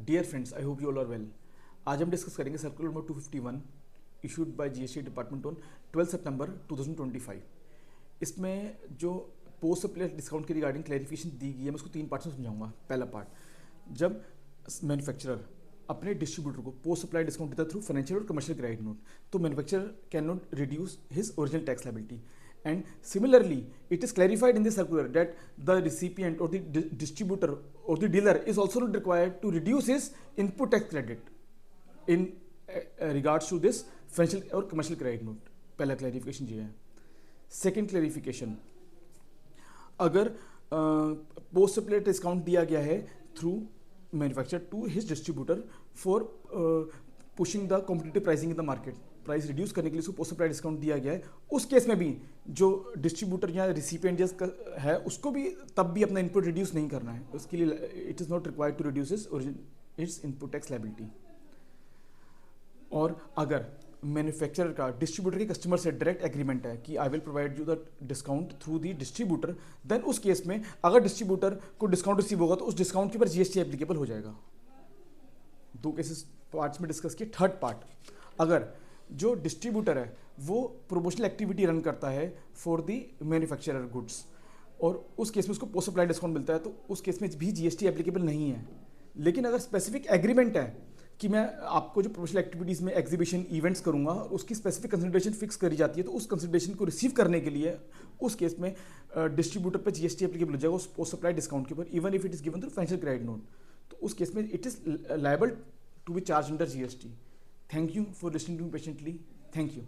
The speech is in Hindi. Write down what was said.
Dear friends, I hope you all are well. आज हम डिस्कस करेंगे circular number 251 issued by GST department on 12 सितंबर 2025। इसमें जो पोस्ट सप्लाई डिस्काउंट की रिगार्डिंग क्लैरिफिकेशन दी गई है, मैं उसको 3 पार्ट्स में समझाऊंगा। पहला पार्ट, जब मैन्युफैक्चरर अपने डिस्ट्रीब्यूटर को पोस्ट सप्लाई डिस्काउंट देता है थ्रू फाइनेंशियल और कमर्शियल क्रेडिट नोट, तो manufacturer can not reduce his original tax liability. And similarly, it is clarified in the circular that the recipient or the distributor or the dealer is also not required to reduce his input tax credit in regards to this financial or commercial credit note. पहला clarification ये है। Second clarification, अगर post supply discount दिया गया है through manufacturer to his distributor for pushing the competitive pricing in the market, price reduce करने के लिए उसको पोस्ट सप्लाई डिस्काउंट दिया गया है, उस केस में भी जो डिस्ट्रीब्यूटर या रिसिपिएंट है उसको भी तब भी अपना इनपुट रिड्यूस नहीं करना है। उसके लिए it is not required to reduce its input tax liability. और अगर मैन्युफैक्चरर का डिस्ट्रीब्यूटर के कस्टमर से डायरेक्ट एग्रीमेंट है कि I will provide you the discount through the distributor, then उस केस में अगर डिस्ट्रीब्यूटर को डिस्काउंट रिसीव होगा तो उस डिस्काउंट के ऊपर जीएसटी एप्लीकेबल हो जाएगा। 2 केसेस पार्ट्स में डिस्कस किए। थर्ड पार्ट, अगर जो डिस्ट्रीब्यूटर है वो प्रोमोशनल एक्टिविटी रन करता है फॉर दी मैन्युफैक्चरर गुड्स और उस केस में उसको पोस्ट सप्लाई डिस्काउंट मिलता है, तो उस केस में भी जीएसटी एप्लीकेबल नहीं है। लेकिन अगर स्पेसिफिक एग्रीमेंट है कि मैं आपको जो प्रोमोशनल एक्टिविटीज़ में एग्जीबिशन इवेंट्स करूंगा और उसकी स्पेसिफिक कंसिडरेशन फिक्स करी जाती है, तो उस कंसिडरेशन को रिसीव करने के लिए उस केस में डिस्ट्रीब्यूटर पर जीएसटी एप्लीकेबल हो जाएगा उस पोस्ट सप्लाई डिस्काउंट के ऊपर, even if it is given through financial credit note. तो उस केस में it is liable to be charge under GST. Thank you for listening to me patiently. Thank you.